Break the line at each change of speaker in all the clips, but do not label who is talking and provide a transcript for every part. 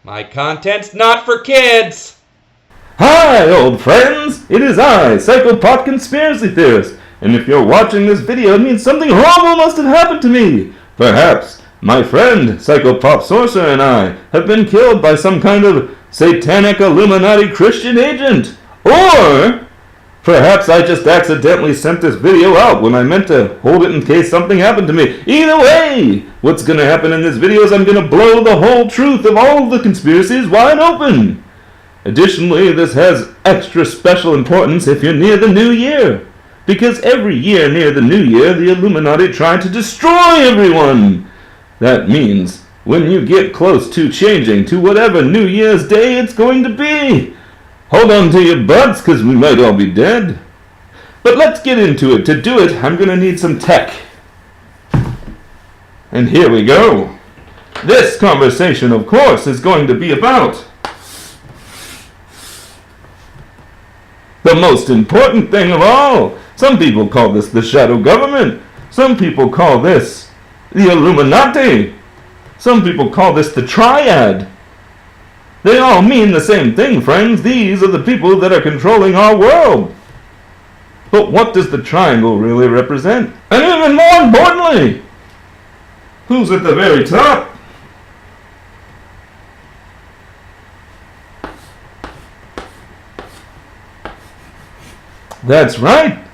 My content's not for kids!
Hi, old friends! It is I, Psychopop Conspiracy Theorist, and if you're watching this video, it means something horrible must have happened to me. Perhaps my friend, Psychopop Sorcerer, and I have been killed by some kind of satanic Illuminati Christian agent. Or perhaps I just accidentally sent this video out when I meant to hold it in case something happened to me. Either way, what's going to happen in this video is I'm going to blow the whole truth of all of the conspiracies wide open. Additionally, this has extra special importance if you're near the new year, because every year near the new year, the Illuminati try to destroy everyone. That means when you get close to changing to whatever New Year's Day it's going to be, hold on to your butts, because we might all be dead. But let's get into it. To do it, I'm going to need some tech. And here we go. This conversation, of course, is going to be about the most important thing of all. Some people call this the shadow government. Some people call this the Illuminati. Some people call this the triad. They all mean the same thing, friends. These are the people that are controlling our world. But what does the triangle really represent? And even more importantly, who's at the very top? That's right.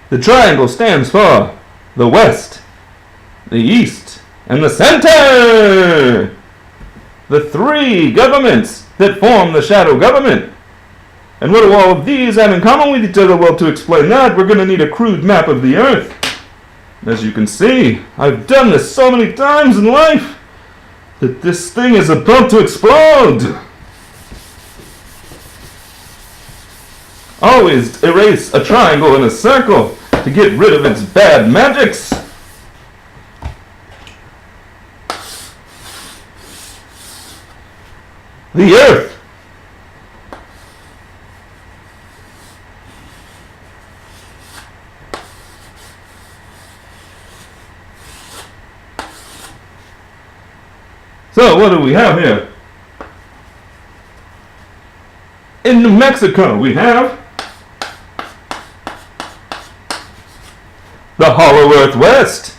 The triangle stands for the West, the East, and the Center. The three governments that form the shadow government. And what do all of these have in common with each other? Well, to explain that, we're going to need a crude map of the Earth. As you can see, I've done this so many times in life that this thing is about to explode. Always erase a triangle and a circle to get rid of its bad magics. The Earth. So what do we have here? In New Mexico we have the Hollow Earth West.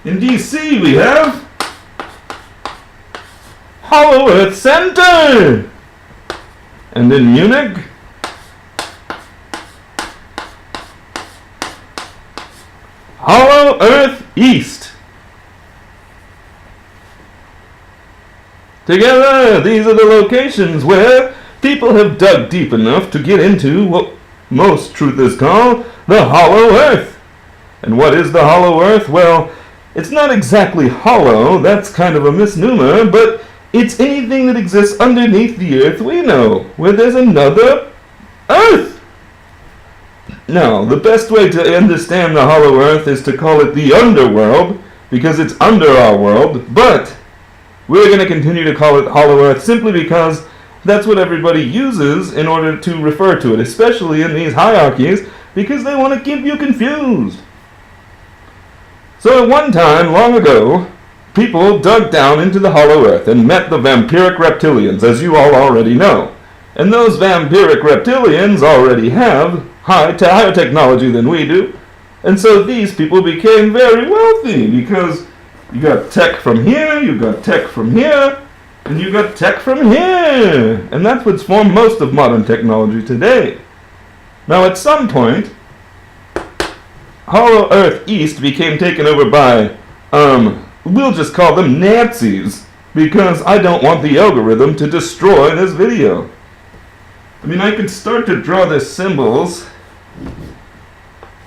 In DC we have Hollow Earth Center. And in Munich, Hollow Earth East. Together, these are the locations where people have dug deep enough to get into what most truthers call the Hollow Earth. And what is the Hollow Earth? Well, it's not exactly hollow, that's kind of a misnomer, but it's anything that exists underneath the Earth we know, where there's another Earth. Now, the best way to understand the Hollow Earth is to call it the underworld, because it's under our world, but we're going to continue to call it Hollow Earth simply because that's what everybody uses in order to refer to it, especially in these hierarchies, because they want to keep you confused. So at one time, long ago, people dug down into the Hollow Earth and met the vampiric reptilians, as you all already know. And those vampiric reptilians already have higher technology than we do. And so these people became very wealthy because you got tech from here, you got tech from here, and you got tech from here. And that's what's formed most of modern technology today. Now at some point, Hollow Earth East became taken over by, we'll just call them Nazis, because I don't want the algorithm to destroy this video. I mean, I could start to draw the symbols,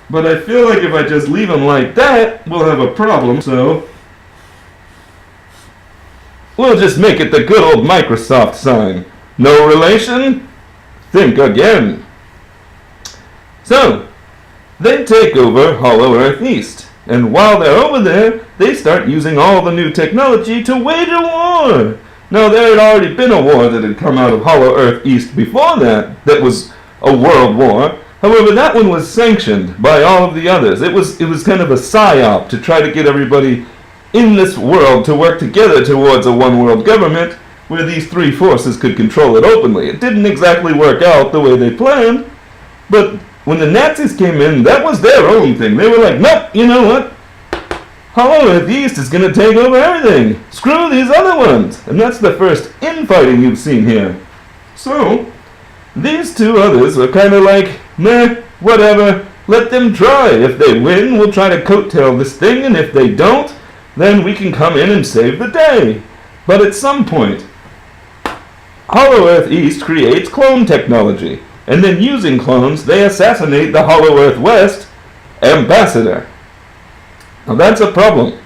but I feel like if I just leave them like that, we'll have a problem, so we'll just make it the good old Microsoft sign. No relation? Think again. So, they take over Hollow Earth East, and while they're over there, they start using all the new technology to wage a war. Now, there had already been a war that had come out of Hollow Earth East before that was a world war. However, that one was sanctioned by all of the others. It was kind of a psyop to try to get everybody in this world to work together towards a one-world government where these three forces could control it openly. It didn't exactly work out the way they planned, but when the Nazis came in, that was their own thing. They were like, nope, you know what? Hollow Earth East is going to take over everything. Screw these other ones. And that's the first infighting you've seen here. So, these two others were kind of like, meh, whatever, let them try. If they win, we'll try to coattail this thing, and if they don't, then we can come in and save the day. But at some point, Hollow Earth East creates clone technology, and then using clones, they assassinate the Hollow Earth West ambassador. Now that's a problem.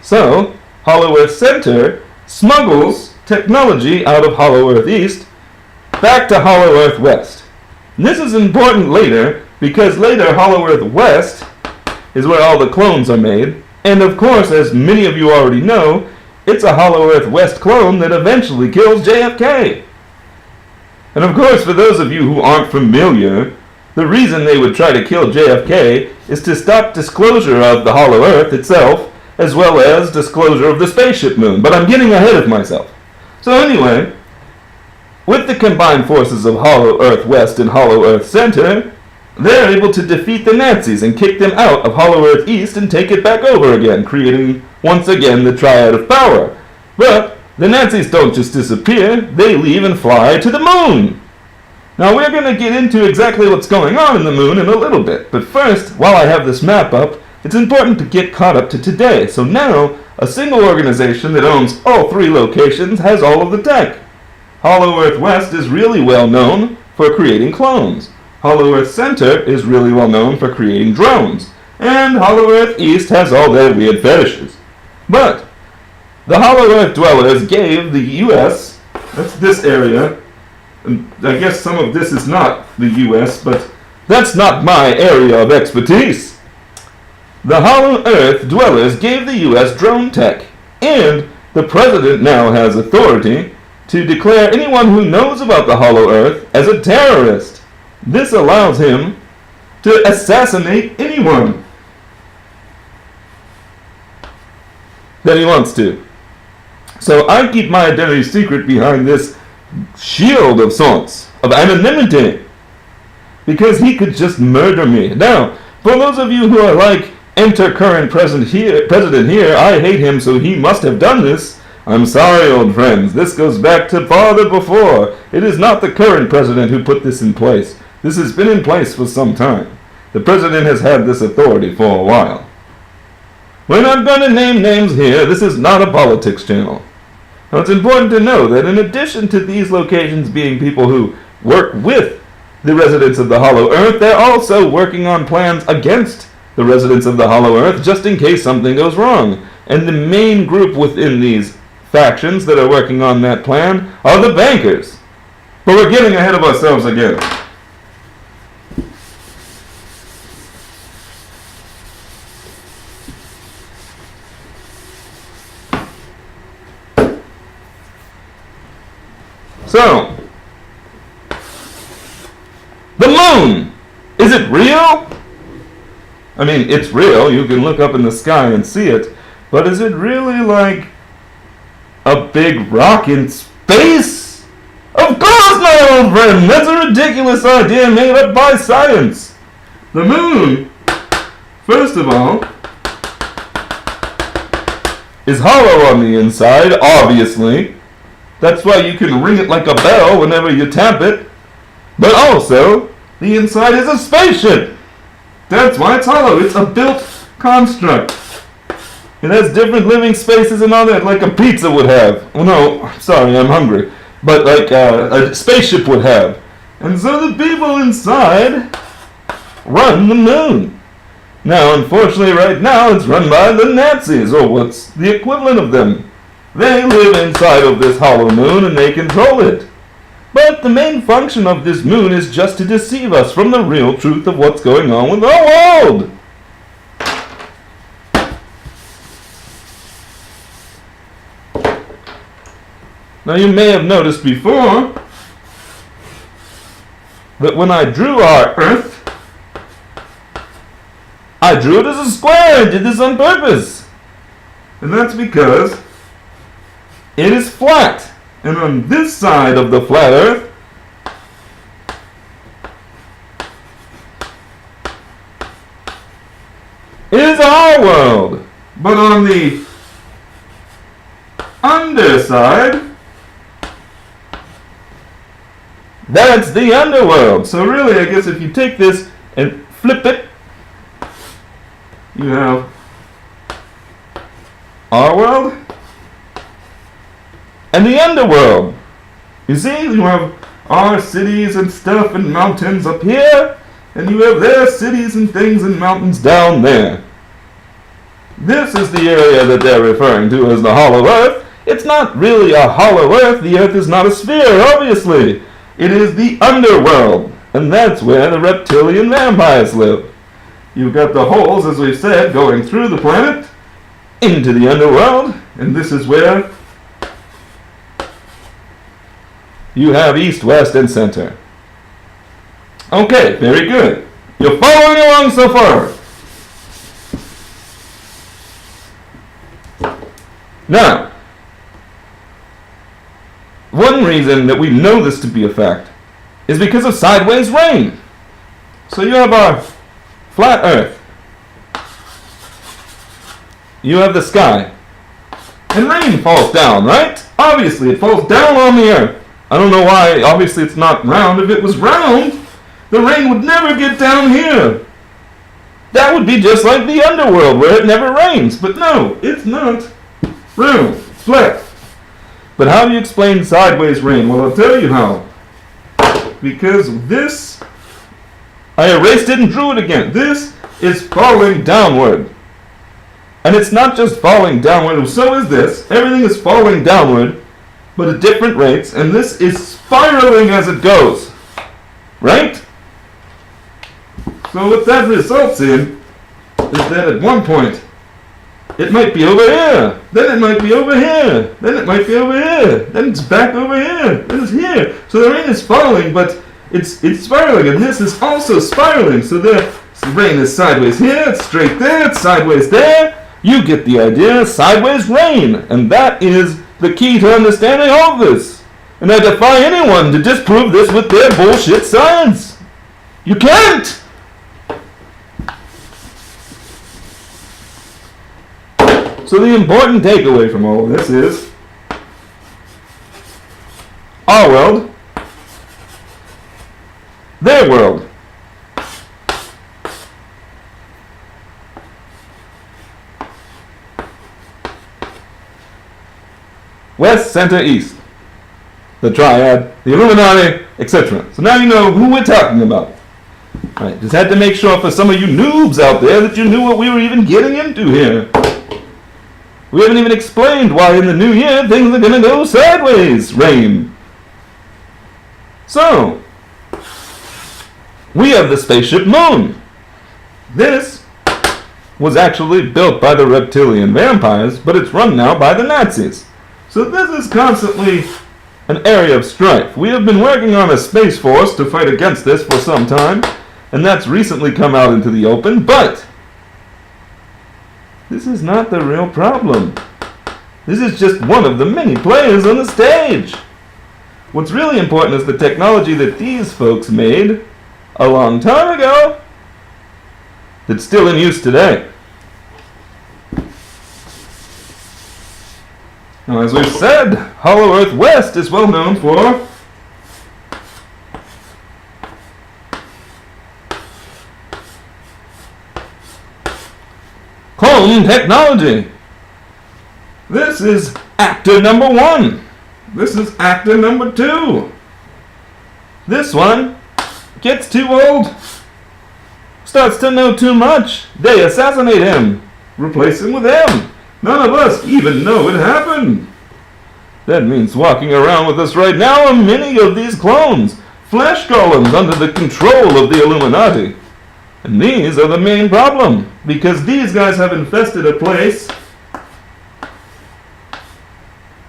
So, Hollow Earth Center smuggles technology out of Hollow Earth East back to Hollow Earth West. And this is important later, because later Hollow Earth West is where all the clones are made, and of course, as many of you already know, it's a Hollow Earth West clone that eventually kills JFK. And of course, for those of you who aren't familiar, the reason they would try to kill JFK is to stop disclosure of the Hollow Earth itself, as well as disclosure of the spaceship moon. But I'm getting ahead of myself. So anyway, with the combined forces of Hollow Earth West and Hollow Earth Center, they're able to defeat the Nazis and kick them out of Hollow Earth East and take it back over again, creating once again the triad of power. But the Nazis don't just disappear, they leave and fly to the moon. Now we're going to get into exactly what's going on in the moon in a little bit, but first, while I have this map up, it's important to get caught up to today. So now, a single organization that owns all three locations has all of the tech. Hollow Earth West is really well known for creating clones. Hollow Earth Center is really well known for creating drones. And Hollow Earth East has all their weird fetishes. But the Hollow Earth dwellers gave the U.S., that's this area, and I guess some of this is not the U.S., but that's not my area of expertise. The Hollow Earth dwellers gave the U.S. drone tech, and the president now has authority to declare anyone who knows about the Hollow Earth as a terrorist. This allows him to assassinate anyone that he wants to. So I keep my identity secret behind this shield of sorts, of anonymity, because he could just murder me. Now, for those of you who are like, enter current president here, I hate him, so he must have done this. I'm sorry, old friends, this goes back to farther before. It is not the current president who put this in place. This has been in place for some time. The president has had this authority for a while. We're not going to name names here. This is not a politics channel. Now, it's important to know that in addition to these locations being people who work with the residents of the Hollow Earth, they're also working on plans against the residents of the Hollow Earth, just in case something goes wrong. And the main group within these factions that are working on that plan are the bankers. But we're getting ahead of ourselves again. So, the moon! Is it real? I mean, it's real. You can look up in the sky and see it. But is it really like a big rock in space? Of course, my old friend! That's a ridiculous idea made up by science. The moon, first of all, is hollow on the inside, obviously. That's why you can ring it like a bell whenever you tap it. But also, the inside is a spaceship. That's why it's hollow. It's a built construct. It has different living spaces and all that, like a pizza would have. Well, no, sorry, I'm hungry. But like a spaceship would have. And so the people inside run the moon. Now, unfortunately, right now, it's run by the Nazis, or what's the equivalent of them. They live inside of this hollow moon and they control it. But the main function of this moon is just to deceive us from the real truth of what's going on with our world. Now you may have noticed before that when I drew our Earth, I drew it as a square. I did this on purpose. And that's because it is flat. And on this side of the flat Earth is our world. But on the underside, that's the underworld. So really, I guess if you take this and flip it, you have our world and the underworld. You see, you have our cities and stuff and mountains up here, and you have their cities and things and mountains down there. This is the area that they're referring to as the Hollow Earth. It's not really a hollow Earth. The Earth is not a sphere, obviously. It is the underworld, and that's where the reptilian vampires live. You've got the holes, as we've said, going through the planet into the underworld, and this is where you have east, west, and center. Okay, very good. You're following along so far. Now, one reason that we know this to be a fact is because of sideways rain. So you have our flat Earth. You have the sky. And rain falls down, right? Obviously, it falls down on the Earth. I don't know why. Obviously, it's not round. If it was round, the rain would never get down here. That would be just like the underworld, where it never rains. But no, it's not round. It's flat. But how do you explain sideways rain? Well, I'll tell you how. Because this, I erased it and drew it again. This is falling downward. And it's not just falling downward, so is this. Everything is falling downward, but at different rates, and this is spiraling as it goes. Right? So what that results in is that at one point, it might be over here, then it might be over here, then it might be over here, then it's back over here, then it's here. So the rain is falling, but it's spiraling, and this is also spiraling. So the rain is sideways here, it's straight there, it's sideways there. You get the idea, sideways rain, and that is the key to understanding all of this. And I defy anyone to disprove this with their bullshit science. You can't! So the important takeaway from all of this is our world, their world. West, center, east. The triad, the Illuminati, etc. So now you know who we're talking about. Alright, just had to make sure for some of you noobs out there that you knew what we were even getting into here. We haven't even explained why in the new year things are going to go sideways, rain. So, we have the spaceship Moon. This was actually built by the reptilian vampires, but it's run now by the Nazis. So this is constantly an area of strife. We have been working on a space force to fight against this for some time, and that's recently come out into the open, but this is not the real problem. This is just one of the many players on the stage. What's really important is the technology that these folks made a long time ago that's still in use today. Now, as we've said, Hollow Earth West is well known for clone technology. This is actor number 1. This is actor number 2. This one gets too old, starts to know too much. They assassinate him, replace him with him. None of us even know it happened. That means walking around with us right now are many of these clones, flesh golems under the control of the Illuminati. And these are the main problem, because these guys have infested a place.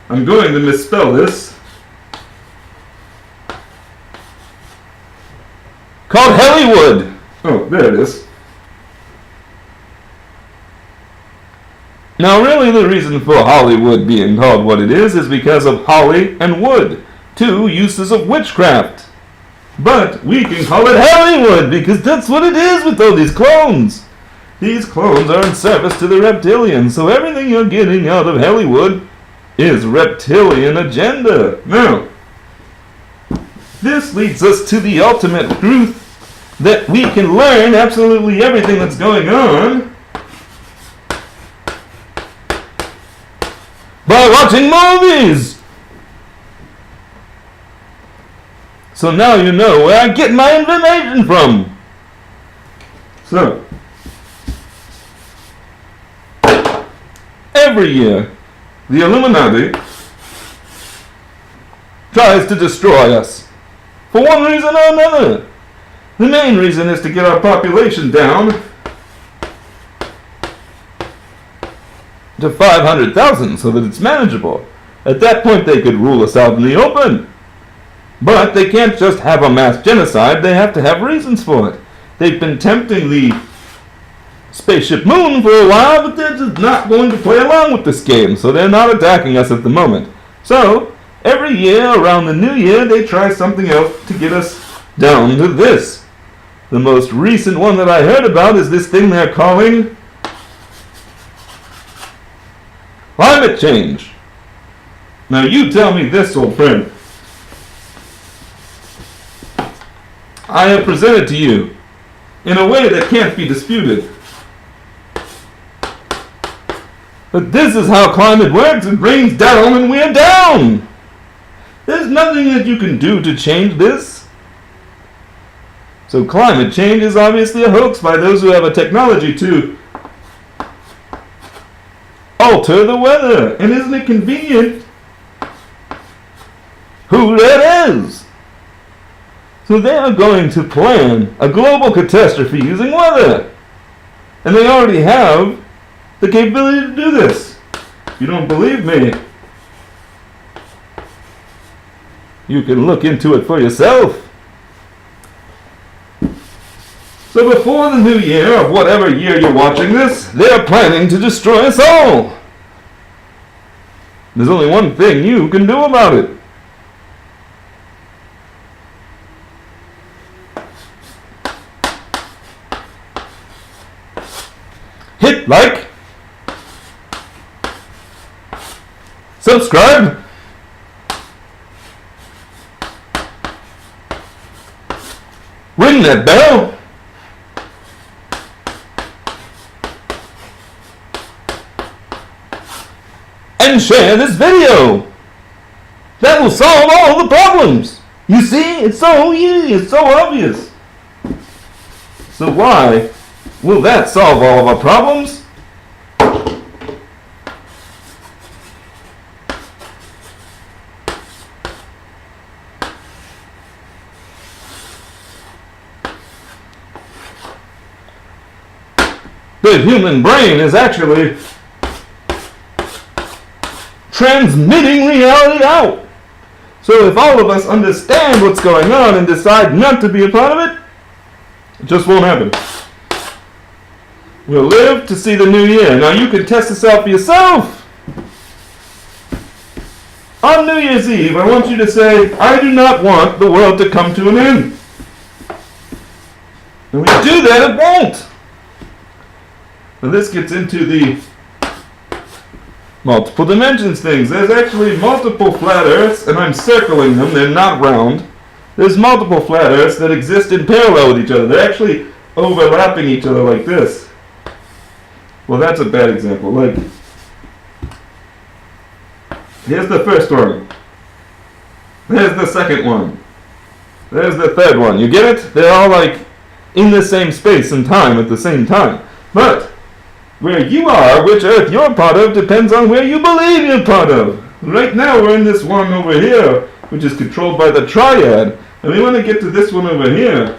I'm going to misspell this. Called Hollywood. Oh, there it is. Now really the reason for Hollywood being called what it is because of holly and wood, two uses of witchcraft. But we can call it Hollywood because that's what it is with all these clones. These clones are in service to the reptilians, so everything you're getting out of Hollywood is reptilian agenda. Now, this leads us to the ultimate truth that we can learn absolutely everything that's going on by watching movies. So now you know where I get my information from. So, every year, the Illuminati tries to destroy us for one reason or another. The main reason is to get our population down to 500,000 so that it's manageable. At that point they could rule us out in the open. But they can't just have a mass genocide, they have to have reasons for it. They've been tempting the spaceship moon for a while, but they're just not going to play along with this game, so they're not attacking us at the moment. So, every year around the new year, they try something else to get us down to this. The most recent one that I heard about is this thing they're calling climate change. Now you tell me this, old friend. I have presented to you in a way that can't be disputed. But this is how climate works. It rains down and we're down. There's nothing that you can do to change this. So climate change is obviously a hoax by those who have a technology to alter the weather. And isn't it convenient who that is? So they are going to plan a global catastrophe using weather. And they already have the capability to do this. If you don't believe me, you can look into it for yourself. So before the new year of whatever year you're watching this, they're planning to destroy us all. There's only one thing you can do about it. Hit like, subscribe, ring that bell, and share this video. That will solve all the problems. You see, it's so easy, it's so obvious. So why will that solve all of our problems? The human brain is actually transmitting reality out. So if all of us understand what's going on and decide not to be a part of it, it just won't happen. We'll live to see the new year. Now you can test this out for yourself. On New Year's Eve, I want you to say, I do not want the world to come to an end. And we do that, it won't. Now this gets into the multiple dimensions things. There's actually multiple flat Earths, and I'm circling them, they're not round. There's multiple flat Earths that exist in parallel with each other. They're actually overlapping each other like this. Well, that's a bad example. Like, here's the first one. There's the second one. There's the third one. You get it? They're all like in the same space and time at the same time. But where you are, which Earth you're part of, depends on where you believe you're part of. Right now we're in this one over here, which is controlled by the triad. And we want to get to this one over here,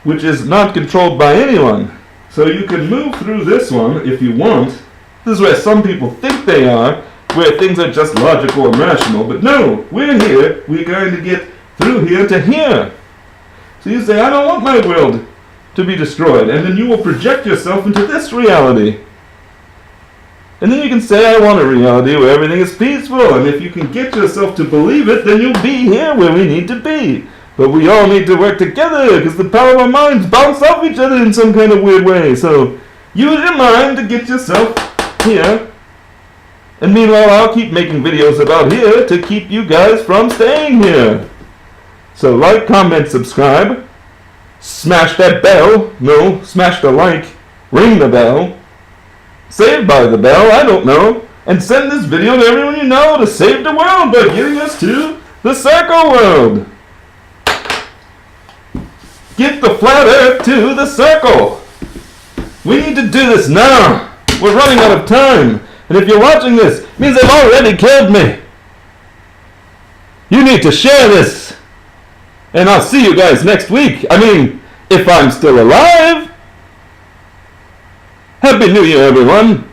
which is not controlled by anyone. So you can move through this one if you want. This is where some people think they are, where things are just logical and rational. But no, we're here. We're going to get through here to here. So you say, I don't want my world to be destroyed. And then you will project yourself into this reality. And then you can say, I want a reality where everything is peaceful. And if you can get yourself to believe it, then you'll be here where we need to be. But we all need to work together because the power of our minds bounce off each other in some kind of weird way. So use your mind to get yourself here. And meanwhile, I'll keep making videos about here to keep you guys from staying here. So like, comment, subscribe. Smash that bell. No, smash the like. Ring the bell. Saved by the bell, I don't know. And send this video to everyone you know to save the world by getting us to the circle world. Get the flat earth to the circle. We need to do this now. We're running out of time. And if you're watching this, it means they've already killed me. You need to share this. And I'll see you guys next week. I mean, if I'm still alive. Happy New Year, everyone.